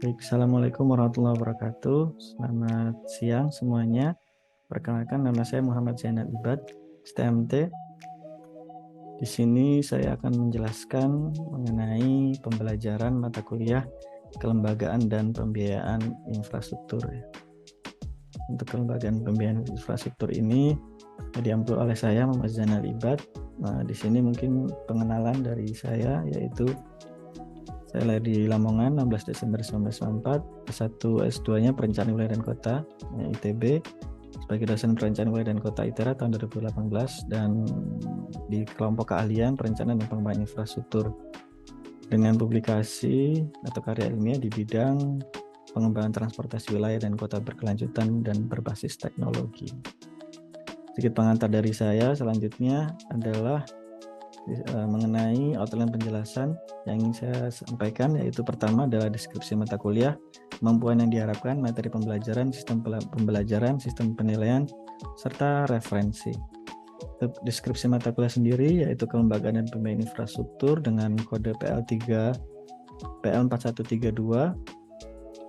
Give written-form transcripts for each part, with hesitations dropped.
Baik, Assalamualaikum warahmatullahi wabarakatuh. Selamat siang semuanya. Perkenalkan, nama saya Muhammad Zainal Ibad, STMT. Di sini saya akan menjelaskan mengenai pembelajaran mata kuliah kelembagaan dan pembiayaan infrastruktur. Untuk kelembagaan pembiayaan infrastruktur ini diambil oleh saya, Muhammad Zainal Ibad. Nah, di sini mungkin pengenalan dari saya, yaitu saya lahir di Lamongan 16 Desember 1994, S1 S2-nya Perencanaan Wilayah dan Kota ITB, sebagai dosen Perencanaan Wilayah dan Kota ITERA tahun 2018, dan di kelompok keahlian Perencanaan dan Pengembangan Infrastruktur dengan publikasi atau karya ilmiah di bidang pengembangan transportasi wilayah dan kota berkelanjutan dan berbasis teknologi. Sedikit pengantar dari saya selanjutnya adalah mengenai outline penjelasan yang ingin saya sampaikan, yaitu pertama adalah deskripsi mata kuliah, kemampuan yang diharapkan, materi pembelajaran, sistem pembelajaran, sistem penilaian, serta referensi. Deskripsi mata kuliah sendiri yaitu kelembagaan dan pembiayaan infrastruktur dengan kode PL4132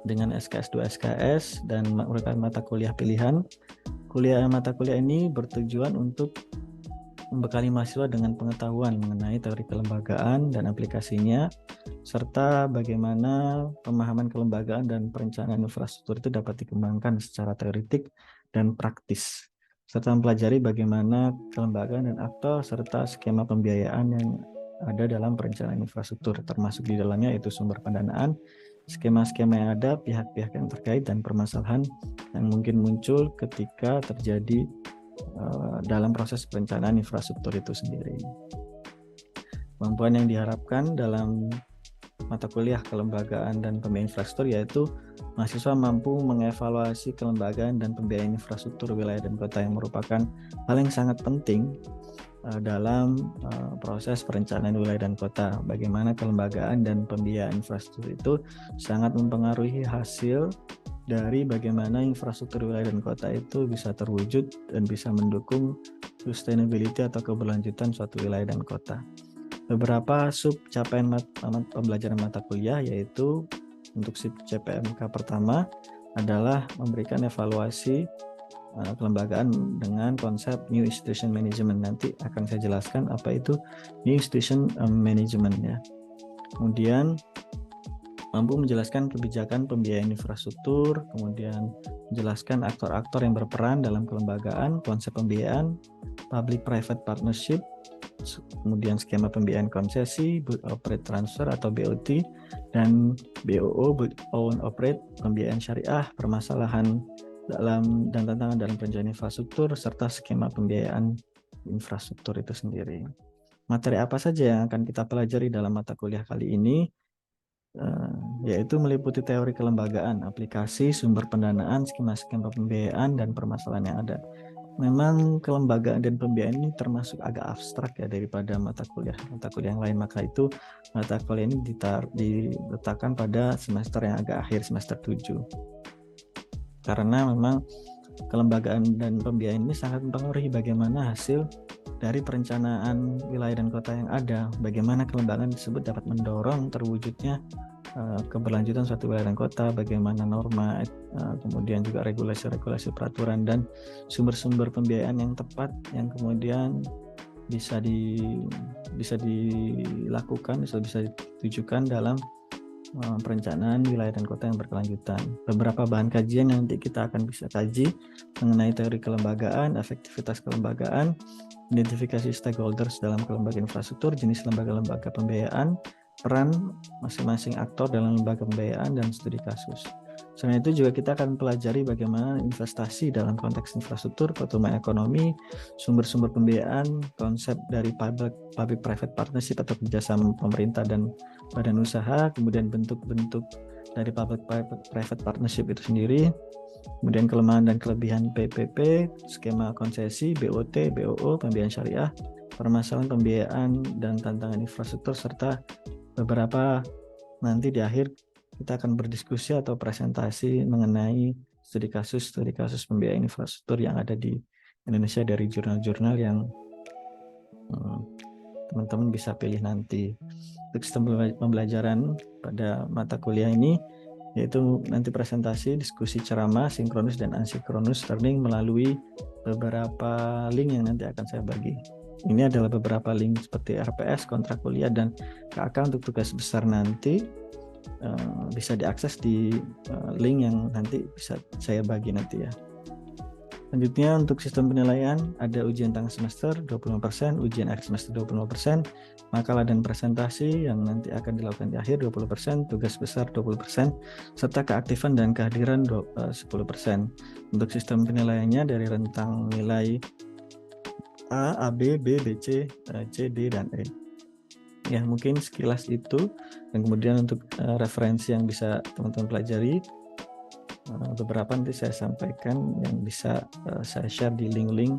dengan SKS 2 SKS dan merupakan mata kuliah pilihan. Mata kuliah ini bertujuan untuk membekali mahasiswa dengan pengetahuan mengenai teori kelembagaan dan aplikasinya, serta bagaimana pemahaman kelembagaan dan perencanaan infrastruktur itu dapat dikembangkan secara teoritik dan praktis, serta mempelajari bagaimana kelembagaan dan aktor serta skema pembiayaan yang ada dalam perencanaan infrastruktur, termasuk di dalamnya itu sumber pendanaan, skema-skema yang ada, pihak-pihak yang terkait, dan permasalahan yang mungkin muncul ketika terjadi dalam proses perencanaan infrastruktur itu sendiri. Kemampuan yang diharapkan dalam mata kuliah kelembagaan dan pembiayaan infrastruktur yaitu mahasiswa mampu mengevaluasi kelembagaan dan pembiayaan infrastruktur wilayah dan kota, yang merupakan hal yang sangat penting dalam proses perencanaan wilayah dan kota. Bagaimana kelembagaan dan pembiayaan infrastruktur itu sangat mempengaruhi hasil dari bagaimana infrastruktur wilayah dan kota itu bisa terwujud dan bisa mendukung sustainability atau keberlanjutan suatu wilayah dan kota. Beberapa sub capaian pembelajaran mata kuliah yaitu untuk sub CPMK pertama adalah memberikan evaluasi kelembagaan dengan konsep New Institution Management. Nanti akan saya jelaskan apa itu New Institution Management ya. Kemudian mampu menjelaskan kebijakan pembiayaan infrastruktur, kemudian menjelaskan aktor-aktor yang berperan dalam kelembagaan, konsep pembiayaan, public-private partnership, kemudian skema pembiayaan konsesi, build operate transfer atau BOT, dan BOO, build own operate, pembiayaan syariah, permasalahan dalam dan tantangan dalam perencanaan infrastruktur, serta skema pembiayaan infrastruktur itu sendiri. Materi apa saja yang akan kita pelajari dalam mata kuliah kali ini? Yaitu meliputi teori kelembagaan, aplikasi, sumber pendanaan, skema-skema pembiayaan, dan permasalahan yang ada. Memang kelembagaan dan pembiayaan ini termasuk agak abstrak ya daripada mata kuliah yang lain, maka itu mata kuliah ini diletakkan pada semester yang agak akhir, semester 7. Karena memang kelembagaan dan pembiayaan ini sangat mempengaruhi bagaimana hasil dari perencanaan wilayah dan kota yang ada, bagaimana kelembagaan tersebut dapat mendorong terwujudnya keberlanjutan suatu wilayah dan kota, bagaimana norma, kemudian juga regulasi-regulasi peraturan dan sumber-sumber pembiayaan yang tepat yang kemudian bisa dilakukan, bisa ditujukan dalam perencanaan wilayah dan kota yang berkelanjutan. Beberapa bahan kajian yang nanti kita akan bisa kaji mengenai teori kelembagaan, efektivitas kelembagaan, identifikasi stakeholders dalam kelembagaan infrastruktur, jenis lembaga-lembaga pembiayaan, peran masing-masing aktor dalam lembaga pembiayaan, dan studi kasus. Selain itu juga kita akan pelajari bagaimana investasi dalam konteks infrastruktur, pertumbuhan ekonomi, sumber-sumber pembiayaan, konsep dari public-private partnership atau kerjasama pemerintah dan badan usaha, kemudian bentuk-bentuk dari public-private partnership itu sendiri, kemudian kelemahan dan kelebihan PPP, skema konsesi, BOT, BOO, pembiayaan syariah, permasalahan pembiayaan dan tantangan infrastruktur, serta beberapa nanti di akhir kita akan berdiskusi atau presentasi mengenai studi kasus pembiayaan infrastruktur yang ada di Indonesia dari jurnal-jurnal yang teman-teman bisa pilih nanti. Untuk sistem pembelajaran pada mata kuliah ini yaitu nanti presentasi, diskusi ceramah, sinkronus dan asinkronus learning melalui beberapa link yang nanti akan saya bagi. Ini adalah beberapa link seperti RPS, kontrak kuliah, dan KK untuk tugas besar nanti bisa diakses di link yang nanti bisa saya bagi nanti ya. Selanjutnya untuk sistem penilaian ada ujian tengah semester 25%, ujian akhir semester 25%, makalah dan presentasi yang nanti akan dilakukan di akhir 20%, tugas besar 20%, serta keaktifan dan kehadiran 10%. Untuk sistem penilaiannya dari rentang nilai A, B, B, C, D, dan E. Ya mungkin sekilas itu, dan kemudian untuk referensi yang bisa teman-teman pelajari, beberapa nanti saya sampaikan yang bisa saya share di link-link,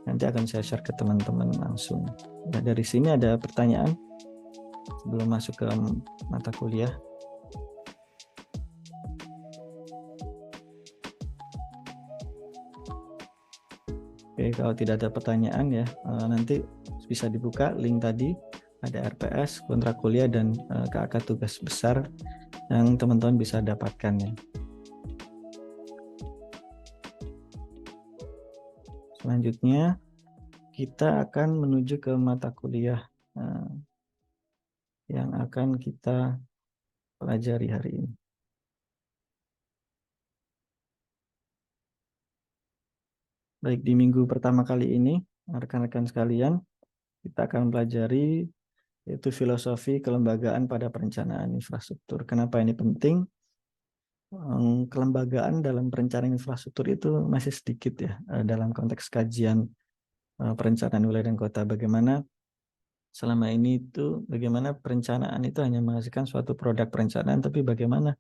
nanti akan saya share ke teman-teman langsung. Nah, dari sini ada pertanyaan sebelum masuk ke mata kuliah. Oke, kalau tidak ada pertanyaan ya, nanti bisa dibuka link tadi, ada RPS, kontrak kuliah, dan KK tugas besar yang teman-teman bisa dapatkan ya. Selanjutnya kita akan menuju ke mata kuliah yang akan kita pelajari hari ini. Baik, di minggu pertama kali ini, rekan-rekan sekalian, kita akan pelajari yaitu filosofi kelembagaan pada perencanaan infrastruktur. Kenapa ini penting? Kelembagaan dalam perencanaan infrastruktur itu masih sedikit ya dalam konteks kajian perencanaan wilayah dan kota. Bagaimana selama ini itu, bagaimana perencanaan itu hanya menghasilkan suatu produk perencanaan, tapi bagaimana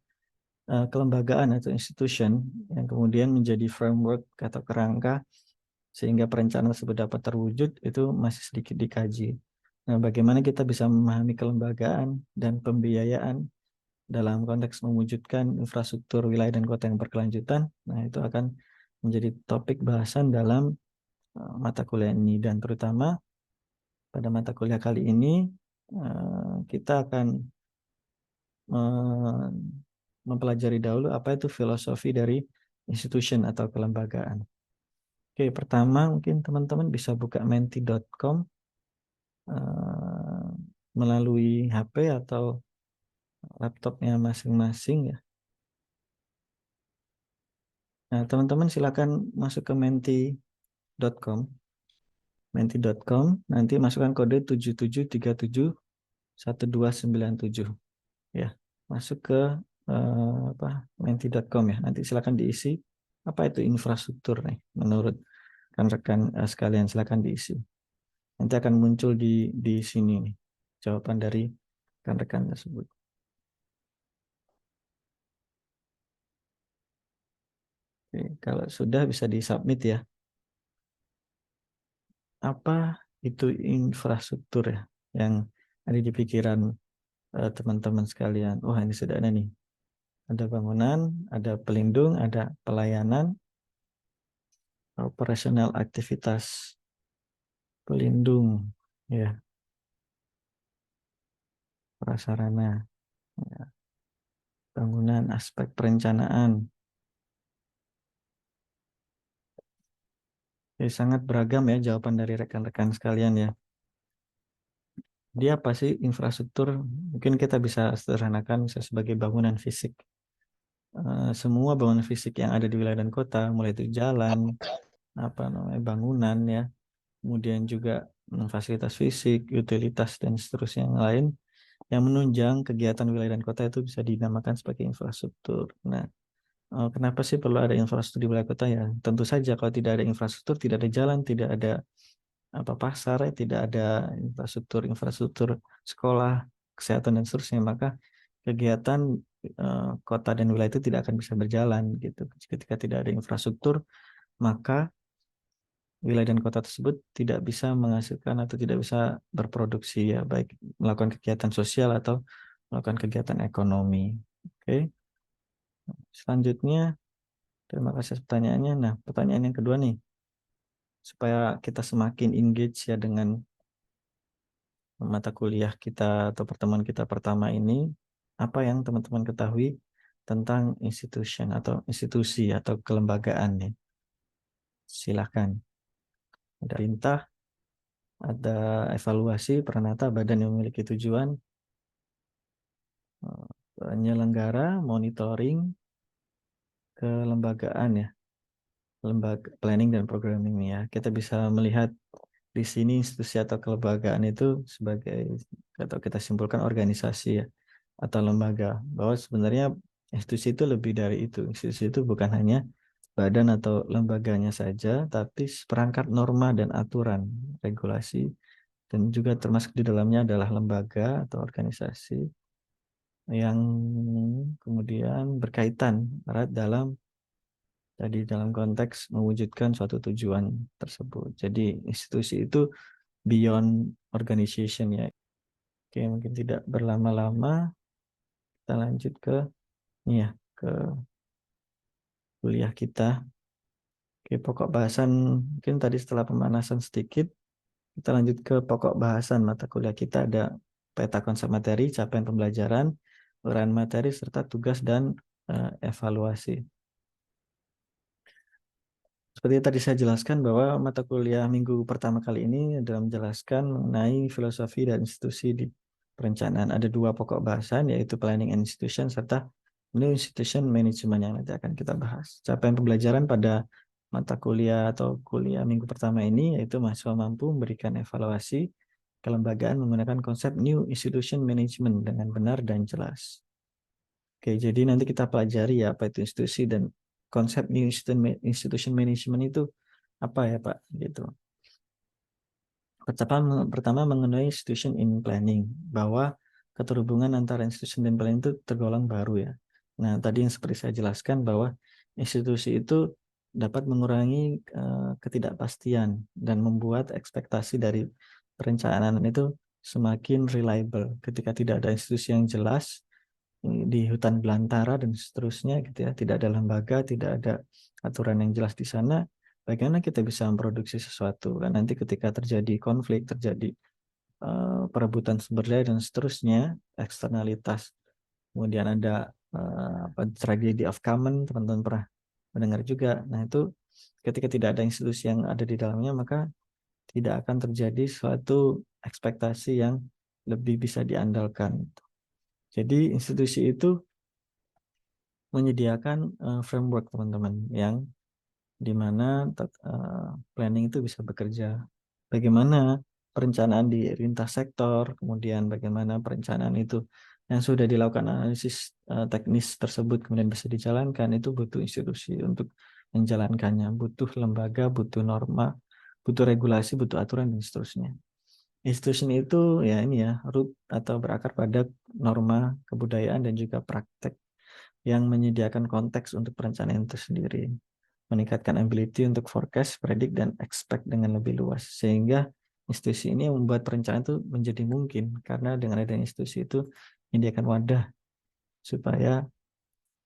kelembagaan atau institution yang kemudian menjadi framework atau kerangka sehingga perencanaan tersebut dapat terwujud itu masih sedikit dikaji. Nah, bagaimana kita bisa memahami kelembagaan dan pembiayaan dalam konteks mewujudkan infrastruktur wilayah dan kota yang berkelanjutan, nah itu akan menjadi topik bahasan dalam mata kuliah ini, dan terutama pada mata kuliah kali ini kita akan mempelajari dahulu apa itu filosofi dari institution atau kelembagaan. Oke, pertama mungkin teman-teman bisa buka menti.com melalui HP atau laptopnya masing-masing ya. Nah, teman-teman silakan masuk ke menti.com. Menti.com, nanti masukkan kode 77371297 ya. Masuk ke menti.com ya. Nanti silakan diisi apa itu infrastruktur nih menurut rekan-rekan sekalian, silakan diisi. Nanti akan muncul di sini nih jawaban dari rekan-rekan tersebut. Oke, kalau sudah bisa disubmit ya. Apa itu infrastruktur ya yang ada di pikiran teman-teman sekalian? Oh, ini sudah ada nih. Ada bangunan, ada pelindung, ada pelayanan, operasional aktivitas pelindung, ya, prasarana, ya, bangunan, aspek perencanaan. Jadi sangat beragam ya jawaban dari rekan-rekan sekalian ya. Dia apa sih infrastruktur? Mungkin kita bisa sederhanakan sebagai bangunan fisik. Semua bangunan fisik yang ada di wilayah dan kota, mulai itu jalan, apa namanya, bangunan ya, kemudian juga fasilitas fisik, utilitas dan seterusnya yang lain yang menunjang kegiatan wilayah dan kota itu bisa dinamakan sebagai infrastruktur. Nah, kenapa sih perlu ada infrastruktur di wilayah kota ya? Tentu saja kalau tidak ada infrastruktur, tidak ada jalan, tidak ada pasar, tidak ada infrastruktur sekolah, kesehatan dan seterusnya, maka kegiatan kota dan wilayah itu tidak akan bisa berjalan gitu. Ketika tidak ada infrastruktur, maka wilayah dan kota tersebut tidak bisa menghasilkan atau tidak bisa berproduksi ya, baik melakukan kegiatan sosial atau melakukan kegiatan ekonomi. Oke. Selanjutnya, terima kasih pertanyaannya. Nah, pertanyaan yang kedua nih, supaya kita semakin engage ya dengan mata kuliah kita atau pertemuan kita pertama ini, apa yang teman-teman ketahui tentang institusi atau kelembagaan nih. Silakan. Ada perintah, ada evaluasi, peranata, badan yang memiliki tujuan, penyelenggara, monitoring, kelembagaan ya, lembaga planning dan programming ya. Kita bisa melihat di sini institusi atau kelembagaan itu sebagai, atau kita simpulkan organisasi ya, atau lembaga, bahwa sebenarnya institusi itu lebih dari itu. Institusi itu bukan hanya badan atau lembaganya saja, tapi perangkat norma dan aturan, regulasi, dan juga termasuk di dalamnya adalah lembaga atau organisasi yang kemudian berkaitan erat dalam konteks mewujudkan suatu tujuan tersebut. Jadi institusi itu beyond organization ya. Oke, mungkin tidak berlama-lama, kita lanjut ke ini ya, ke kuliah kita. Oke, pokok bahasan mungkin tadi setelah pemanasan sedikit, kita lanjut ke pokok bahasan mata kuliah kita. Ada peta konsep materi, capaian pembelajaran, uraian materi, serta tugas dan evaluasi. Seperti tadi saya jelaskan bahwa mata kuliah minggu pertama kali ini adalah menjelaskan mengenai filosofi dan institusi di perencanaan. Ada dua pokok bahasan, yaitu planning and institution serta new institution management yang nanti akan kita bahas. Capaian pembelajaran pada mata kuliah atau kuliah minggu pertama ini yaitu mahasiswa mampu memberikan evaluasi kelembagaan menggunakan konsep new institution management dengan benar dan jelas. Oke, jadi nanti kita pelajari ya apa itu institusi dan konsep new institution management itu apa ya Pak gitu. Pertama mengenai institution in planning, bahwa keterhubungan antara institusi dan planning itu tergolong baru ya. Nah, tadi yang seperti saya jelaskan bahwa institusi itu dapat mengurangi ketidakpastian dan membuat ekspektasi dari perencanaan itu semakin reliable. Ketika tidak ada institusi yang jelas di hutan belantara dan seterusnya gitu ya, tidak ada lembaga, tidak ada aturan yang jelas di sana, bagaimana kita bisa memproduksi sesuatu. Dan nanti ketika terjadi konflik, terjadi perebutan sumber daya dan seterusnya, eksternalitas, kemudian ada tragedi of common, teman-teman pernah mendengar juga. Nah itu ketika tidak ada institusi yang ada di dalamnya, maka tidak akan terjadi suatu ekspektasi yang lebih bisa diandalkan. Jadi institusi itu menyediakan framework teman-teman yang dimana planning itu bisa bekerja. Bagaimana perencanaan di lintas sektor, kemudian bagaimana perencanaan itu yang sudah dilakukan analisis teknis tersebut kemudian bisa dijalankan, itu butuh institusi untuk menjalankannya, butuh lembaga, butuh norma, butuh regulasi, butuh aturan dan seterusnya. Institusi itu ya ini ya, root atau berakar pada norma kebudayaan dan juga praktek yang menyediakan konteks untuk perencanaan itu sendiri, meningkatkan ability untuk forecast, predict, dan expect dengan lebih luas, sehingga institusi ini membuat perencanaan itu menjadi mungkin, karena dengan adanya institusi itu menyediakan wadah supaya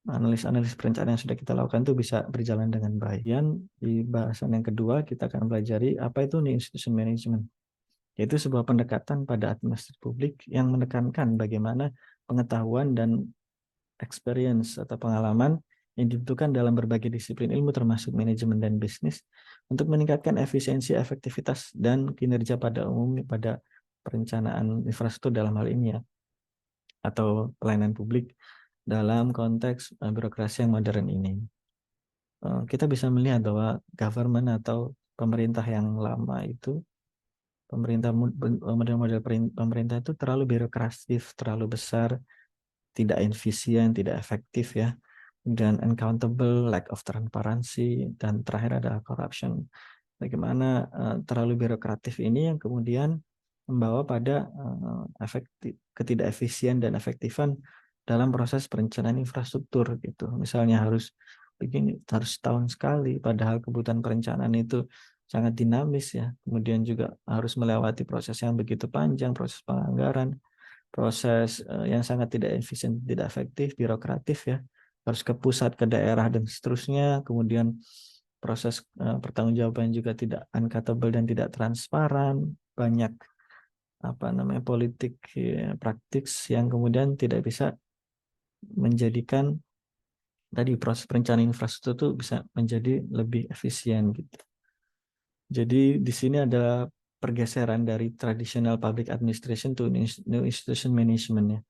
analis-analis perencanaan yang sudah kita lakukan itu bisa berjalan dengan baik. Dan di bahasan yang kedua kita akan pelajari apa itu nih institution management, yaitu sebuah pendekatan pada administrasi publik yang menekankan bagaimana pengetahuan dan experience atau pengalaman yang dibutuhkan dalam berbagai disiplin ilmu termasuk manajemen dan bisnis untuk meningkatkan efisiensi, efektivitas, dan kinerja pada umumnya pada perencanaan infrastruktur dalam hal ini ya, atau pelayanan publik dalam konteks birokrasi yang modern ini. Kita bisa melihat bahwa government atau pemerintah yang lama itu, model-model pemerintah itu terlalu birokratif, terlalu besar, tidak efisien, tidak efektif ya, dan uncountable, lack of transparency, dan terakhir adalah corruption. Bagaimana terlalu birokratif ini yang kemudian membawa pada ketidakefisien dan efektifan dalam proses perencanaan infrastruktur gitu. Misalnya harus begini, harus setahun sekali, padahal kebutuhan perencanaan itu sangat dinamis ya. Kemudian juga harus melewati proses yang begitu panjang, proses penganggaran, proses yang sangat tidak efisien, tidak efektif, birokratif ya, harus ke pusat, ke daerah dan seterusnya. Kemudian proses pertanggungjawaban juga tidak accountable dan tidak transparan, banyak politik praktis yang kemudian tidak bisa menjadikan tadi proses perencanaan infrastruktur itu bisa menjadi lebih efisien gitu. Jadi di sini ada pergeseran dari traditional public administration to new institution management ya.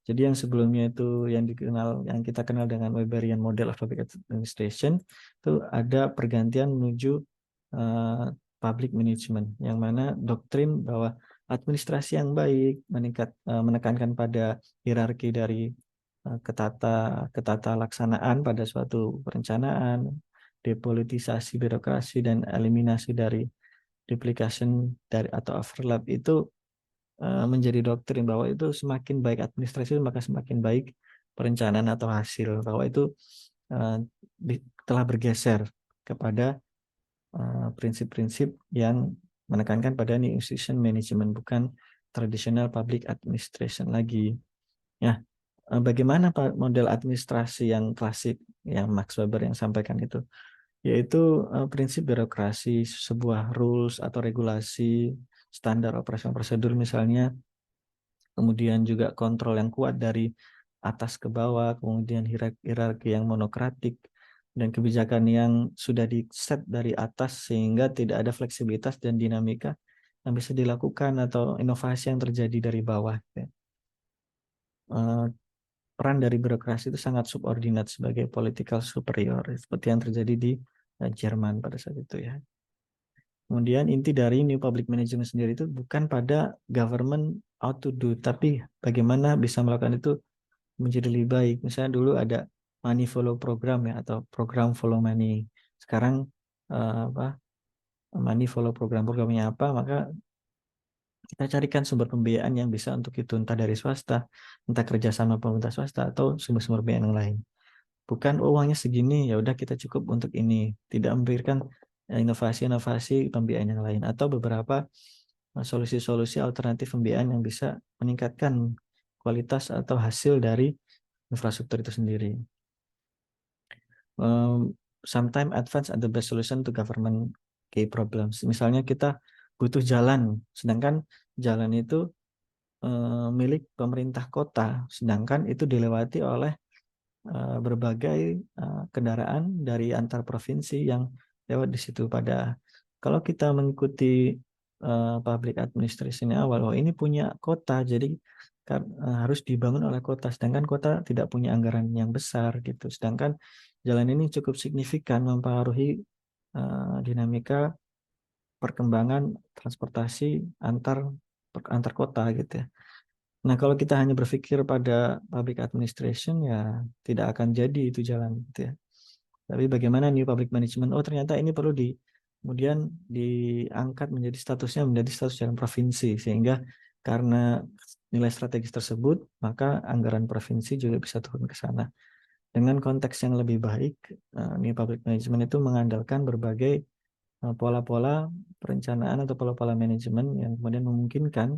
Jadi yang sebelumnya itu yang kita kenal dengan Weberian model of public administration itu ada pergantian menuju public management, yang mana doktrin bahwa administrasi yang baik menekankan pada hierarki dari ketata laksanaan pada suatu perencanaan, depolitisasi birokrasi, dan eliminasi dari duplication dari atau overlap itu menjadi doktrin bahwa itu semakin baik administrasi maka semakin baik perencanaan atau hasil, bahwa itu telah bergeser kepada prinsip-prinsip yang menekankan pada new institution management, bukan traditional public administration lagi. Ya, bagaimana model administrasi yang klasik yang Max Weber yang sampaikan itu? Yaitu prinsip birokrasi, sebuah rules atau regulasi, standar operasi prosedur misalnya, kemudian juga kontrol yang kuat dari atas ke bawah, kemudian hierarki yang monokratik, dan kebijakan yang sudah di-set dari atas sehingga tidak ada fleksibilitas dan dinamika yang bisa dilakukan atau inovasi yang terjadi dari bawah. Peran dari birokrasi itu sangat subordinat sebagai political superior, seperti yang terjadi di Jerman pada saat itu ya. Kemudian inti dari New Public Management sendiri itu bukan pada government how to do, tapi bagaimana bisa melakukan itu menjadi lebih baik. Misalnya dulu ada money follow program ya, atau program follow money. Sekarang money follow programnya apa? Maka kita carikan sumber pembiayaan yang bisa untuk itu, entah dari swasta, entah kerjasama pemerintah swasta, atau sumber-sumber pembiayaan yang lain. Bukan uangnya segini, ya udah kita cukup untuk ini. Tidak memberikan inovasi-inovasi pembiayaan yang lain atau beberapa solusi-solusi alternatif pembiayaan yang bisa meningkatkan kualitas atau hasil dari infrastruktur itu sendiri. Sometimes advance are the best solution to government key problems. Misalnya kita butuh jalan, sedangkan jalan itu milik pemerintah kota, sedangkan itu dilewati oleh berbagai kendaraan dari antar provinsi yang lewat di situ. Kalau kita mengikuti public administration awal, oh ini punya kota, jadi harus dibangun oleh kota, sedangkan kota tidak punya anggaran yang besar gitu. Sedangkan jalan ini cukup signifikan mempengaruhi dinamika perkembangan transportasi antar kota gitu ya. Nah, kalau kita hanya berpikir pada public administration, ya tidak akan jadi itu jalan gitu ya. Tapi bagaimana new public management? Oh, ternyata ini perlu kemudian diangkat menjadi statusnya menjadi status jalan provinsi, sehingga karena nilai strategis tersebut, maka anggaran provinsi juga bisa turun ke sana. Dengan konteks yang lebih baik, new public management itu mengandalkan berbagai pola-pola perencanaan atau pola-pola manajemen yang kemudian memungkinkan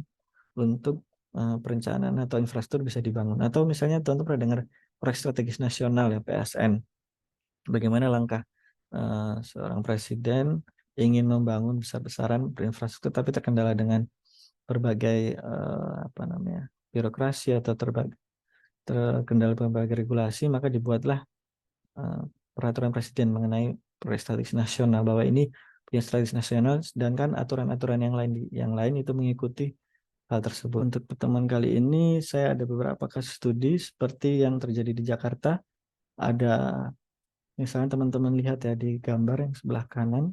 untuk perencanaan atau infrastruktur bisa dibangun. Atau misalnya teman-teman pernah dengar proyek strategis nasional ya, PSN. Bagaimana langkah seorang presiden ingin membangun besar-besaran infrastruktur tapi terkendala dengan berbagai birokrasi atau terkendala berbagai regulasi, maka dibuatlah peraturan presiden mengenai proyek strategis nasional, bahwa ini punya strategis nasional, sedangkan aturan-aturan yang lain itu mengikuti hal tersebut. Untuk pertemuan kali ini saya ada beberapa kasus studi seperti yang terjadi di Jakarta. Ada misalnya teman-teman lihat ya di gambar yang sebelah kanan,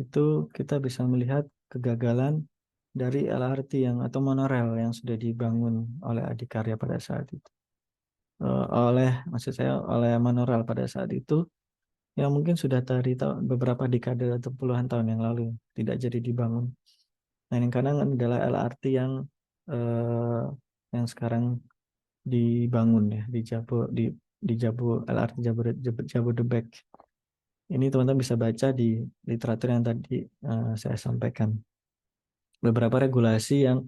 itu kita bisa melihat kegagalan dari LRT atau monorail yang sudah dibangun oleh Adikarya pada saat itu. Oleh monorail pada saat itu yang mungkin sudah dari beberapa dekade atau puluhan tahun yang lalu tidak jadi dibangun. Nah, yang kanan adalah LRT yang sekarang dibangun ya di LRT Jabodebek. Ini teman-teman bisa baca di literatur yang tadi saya sampaikan. Beberapa regulasi yang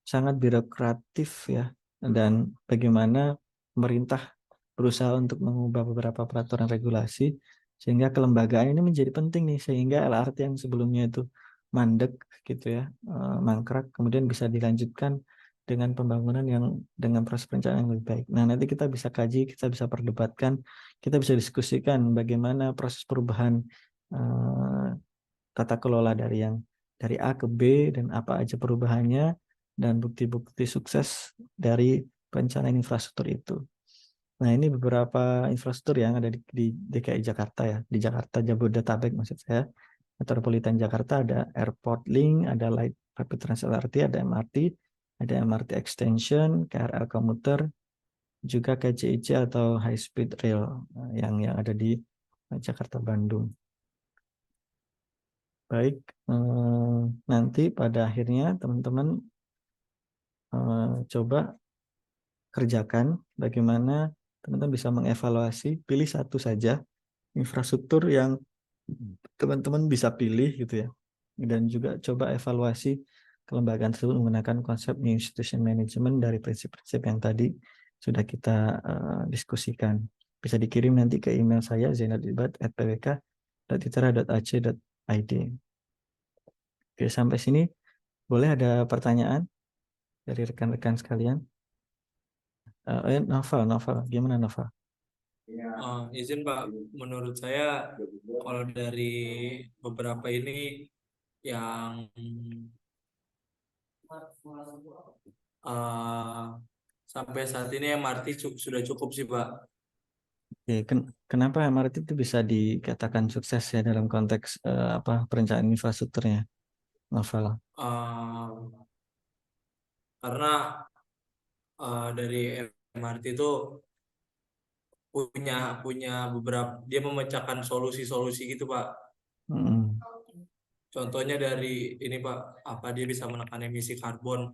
sangat birokratif ya, dan bagaimana pemerintah berusaha untuk mengubah beberapa peraturan regulasi sehingga kelembagaan ini menjadi penting nih, sehingga LRT yang sebelumnya itu mandek gitu ya, mangkrak, kemudian bisa dilanjutkan dengan pembangunan yang dengan proses perencanaan yang lebih baik. Nah, nanti kita bisa kaji, kita bisa perdebatkan, kita bisa diskusikan bagaimana proses perubahan tata kelola dari A ke B dan apa aja perubahannya dan bukti-bukti sukses dari perencanaan infrastruktur itu. Nah, ini beberapa infrastruktur yang ada di DKI Jakarta ya, di Jakarta Jabodetabek maksud saya. Metropolitan Jakarta ada Airport Link, ada Light Rapid Transit LRT, ada MRT Extension, KRL komuter, juga KCIC atau High Speed Rail yang ada di Jakarta Bandung. Baik, nanti pada akhirnya teman-teman coba kerjakan bagaimana teman-teman bisa mengevaluasi, pilih satu saja infrastruktur yang teman-teman bisa pilih gitu ya. Dan juga coba evaluasi kelembagaan tersebut menggunakan konsep New Institution Management dari prinsip-prinsip yang tadi sudah kita diskusikan. Bisa dikirim nanti ke email saya zainalibat@pwk.itera.ac.id. Oke, sampai sini boleh ada pertanyaan dari rekan-rekan sekalian? Novel, gimana Novel? Izin Pak, menurut saya kalau dari beberapa ini yang uh, sampai saat ini MRT sudah cukup sih Pak. Oke, kenapa MRT itu bisa dikatakan sukses ya dalam konteks perencanaan infrastrukturnya, Novel? Uh, karena dari MRT itu punya punya beberapa, dia memecahkan solusi-solusi gitu Pak. Hmm. Contohnya dari ini Pak, apa dia bisa menekan emisi karbon,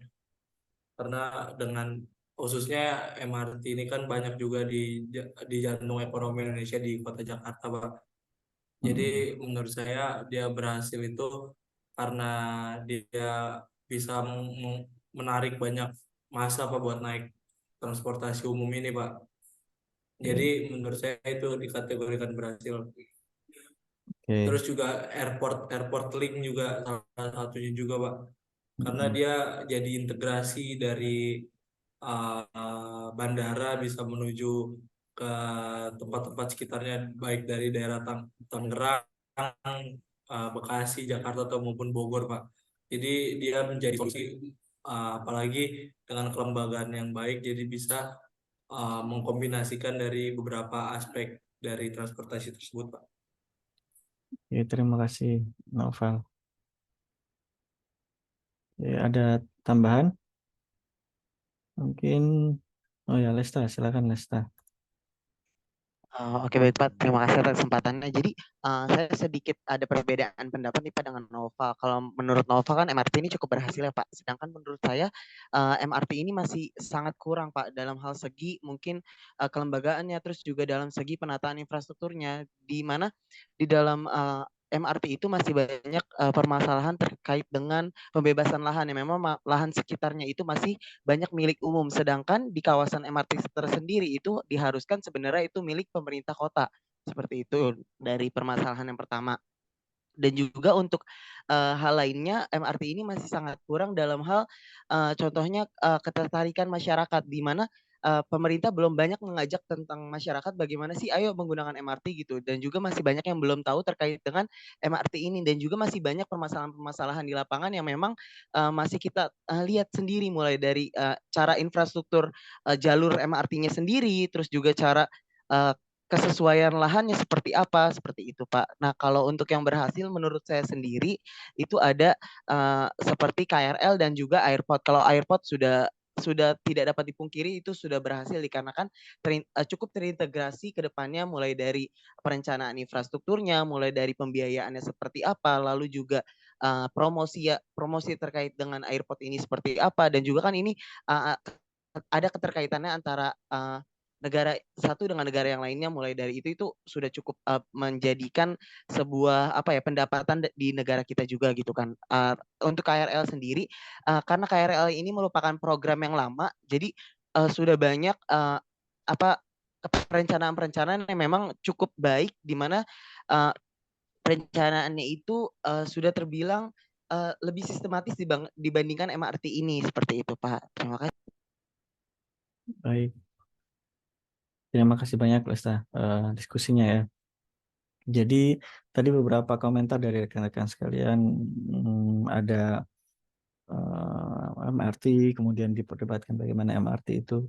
karena dengan khususnya MRT ini kan banyak juga di jantung ekonomi Indonesia di kota Jakarta Pak. Jadi Hmm. menurut saya dia berhasil itu karena dia bisa menarik banyak massa Pak buat naik transportasi umum ini Pak. Jadi Oke. menurut saya itu dikategorikan berhasil. Oke. Terus juga airport link juga salah satunya juga Pak. Karena Hmm. dia jadi integrasi dari bandara bisa menuju ke tempat-tempat sekitarnya, baik dari daerah Tangerang, Bekasi, Jakarta atau maupun Bogor Pak. Jadi dia menjadi solusi, apalagi dengan kelembagaan yang baik, jadi bisa mengkombinasikan dari beberapa aspek dari transportasi tersebut Pak. Ya, terima kasih Novel. Ya, ada tambahan? Mungkin, oh ya Lesta, silakan Lesta. Oke, baik Pak, terima kasih atas kesempatannya. Jadi saya sedikit ada perbedaan pendapat nih Pak dengan Nova. Kalau menurut Nova kan MRT ini cukup berhasil ya Pak. Sedangkan menurut saya MRT ini masih sangat kurang Pak dalam hal segi mungkin kelembagaannya, terus juga dalam segi penataan infrastrukturnya, di mana di dalam MRT itu masih banyak permasalahan terkait dengan pembebasan lahan yang memang lahan sekitarnya itu masih banyak milik umum, sedangkan di kawasan MRT tersendiri itu diharuskan sebenarnya itu milik pemerintah kota. Seperti itu dari permasalahan yang pertama. Dan juga untuk hal lainnya MRT ini masih sangat kurang dalam hal contohnya ketertarikan masyarakat, di mana pemerintah belum banyak mengajak tentang masyarakat bagaimana sih ayo menggunakan MRT gitu, dan juga masih banyak yang belum tahu terkait dengan MRT ini, dan juga masih banyak permasalahan-permasalahan di lapangan yang memang masih kita lihat sendiri, mulai dari cara infrastruktur jalur MRT-nya sendiri, terus juga cara kesesuaian lahannya seperti apa, seperti itu Pak. Nah kalau untuk yang berhasil menurut saya sendiri itu ada seperti KRL dan juga airport. Kalau airport sudah tidak dapat dipungkiri itu sudah berhasil dikarenakan cukup terintegrasi ke depannya, mulai dari perencanaan infrastrukturnya, mulai dari pembiayaannya seperti apa, lalu juga promosi terkait dengan airport ini seperti apa, dan juga kan ini ada keterkaitannya antara negara satu dengan negara yang lainnya, mulai dari itu sudah cukup menjadikan sebuah pendapatan di negara kita juga gitu kan. Untuk KRL sendiri karena KRL ini merupakan program yang lama, jadi sudah banyak perencanaan-perencanaan yang memang cukup baik, di mana perencanaannya itu sudah terbilang lebih sistematis dibandingkan MRT ini, seperti itu Pak. Terima kasih. Baik, terima kasih banyak Lesta diskusinya ya. Jadi tadi beberapa komentar dari rekan-rekan sekalian, ada MRT, kemudian diperdebatkan bagaimana MRT itu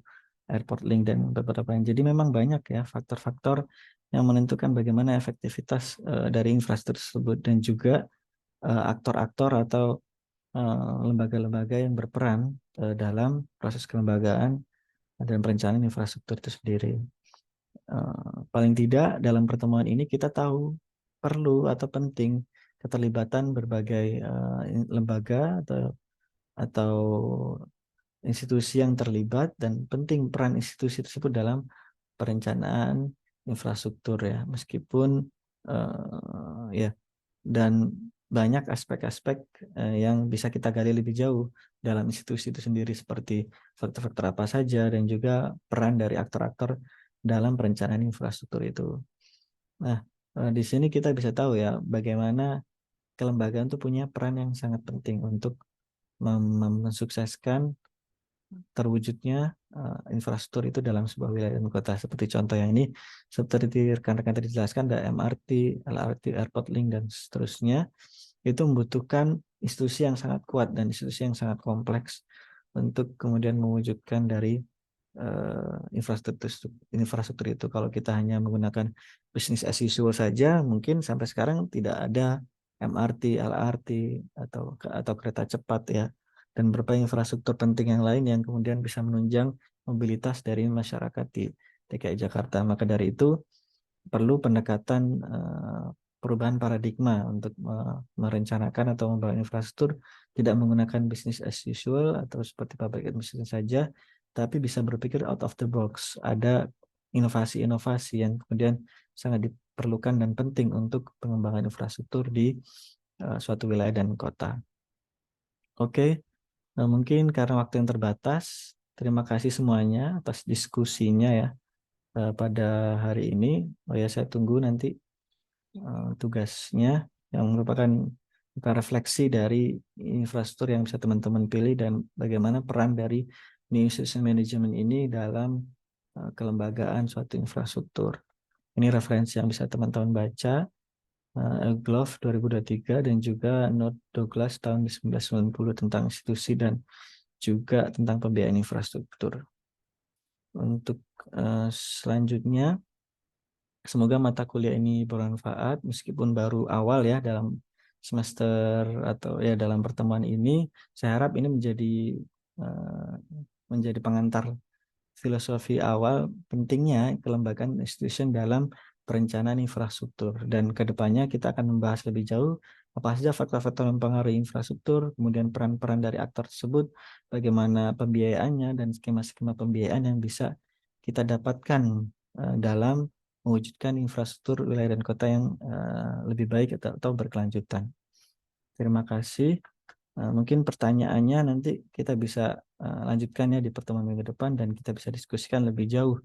airport link dan beberapa yang. Jadi memang banyak ya faktor-faktor yang menentukan bagaimana efektivitas dari infrastruktur tersebut, dan juga aktor-aktor atau lembaga-lembaga yang berperan dalam proses kelembagaan dan perencanaan infrastruktur itu sendiri. Paling tidak dalam pertemuan ini kita tahu perlu atau penting keterlibatan berbagai lembaga atau institusi yang terlibat, dan penting peran institusi tersebut dalam perencanaan infrastruktur ya, meskipun ya, dan banyak aspek-aspek yang bisa kita gali lebih jauh dalam institusi itu sendiri, seperti faktor-faktor apa saja dan juga peran dari aktor-aktor dalam perencanaan infrastruktur itu. Nah, di sini kita bisa tahu ya bagaimana kelembagaan itu punya peran yang sangat penting untuk mensukseskan terwujudnya infrastruktur itu dalam sebuah wilayah dan kota. Seperti contoh yang ini, seperti rekan-rekan tadi jelaskan, ada MRT, LRT, airport link, dan seterusnya. Itu membutuhkan institusi yang sangat kuat dan institusi yang sangat kompleks untuk kemudian mewujudkan dari infrastruktur itu. Kalau kita hanya menggunakan bisnis as usual saja, mungkin sampai sekarang tidak ada MRT, LRT atau kereta cepat ya, dan berbagai infrastruktur penting yang lain yang kemudian bisa menunjang mobilitas dari masyarakat di DKI Jakarta. Maka dari itu perlu pendekatan perubahan paradigma untuk merencanakan atau membangun infrastruktur tidak menggunakan bisnis as usual atau seperti pabrik mesin saja, tapi bisa berpikir out of the box. Ada inovasi-inovasi yang kemudian sangat diperlukan dan penting untuk pengembangan infrastruktur di suatu wilayah dan kota. Oke, mungkin karena waktu yang terbatas, terima kasih semuanya atas diskusinya ya pada hari ini. Oh ya, saya tunggu nanti tugasnya yang merupakan refleksi dari infrastruktur yang bisa teman-teman pilih dan bagaimana peran dari New System Management ini dalam kelembagaan suatu infrastruktur. Ini referensi yang bisa teman-teman baca, Glove 2023 dan juga Note Douglas tahun 1990 tentang institusi dan juga tentang pembiayaan infrastruktur. Untuk selanjutnya, semoga mata kuliah ini bermanfaat meskipun baru awal ya dalam semester atau ya dalam pertemuan ini. Saya harap ini menjadi pengantar filosofi awal pentingnya kelembagaan institusi dalam perencanaan infrastruktur, dan kedepannya kita akan membahas lebih jauh apa saja faktor-faktor yang mempengaruhi infrastruktur, kemudian peran-peran dari aktor tersebut, bagaimana pembiayaannya dan skema-skema pembiayaan yang bisa kita dapatkan dalam mewujudkan infrastruktur wilayah dan kota yang lebih baik atau berkelanjutan. Terima kasih. Mungkin pertanyaannya nanti kita bisa lanjutkan ya di pertemuan minggu depan, dan kita bisa diskusikan lebih jauh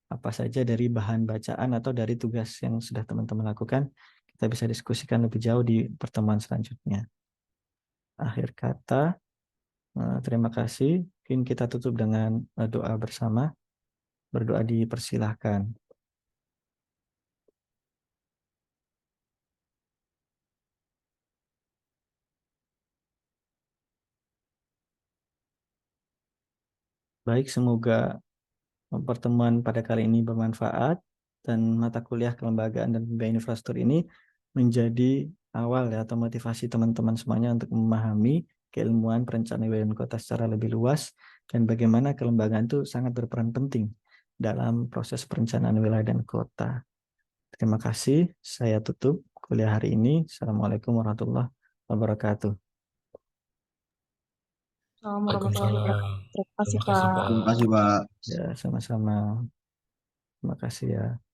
apa saja dari bahan bacaan atau dari tugas yang sudah teman-teman lakukan. Kita bisa diskusikan lebih jauh di pertemuan selanjutnya. Akhir kata, terima kasih. Mungkin kita tutup dengan doa bersama. Berdoa dipersilahkan. Baik, semoga pertemuan pada kali ini bermanfaat dan mata kuliah kelembagaan dan pembiayaan infrastruktur ini menjadi awal ya atau motivasi teman-teman semuanya untuk memahami keilmuan perencanaan wilayah dan kota secara lebih luas, dan bagaimana kelembagaan itu sangat berperan penting dalam proses perencanaan wilayah dan kota. Terima kasih. Saya tutup kuliah hari ini. Assalamualaikum warahmatullahi wabarakatuh. Waalaikumsalam. Terima kasih, Pak. Terima kasih, Pak. Ya, sama-sama. Terima kasih ya.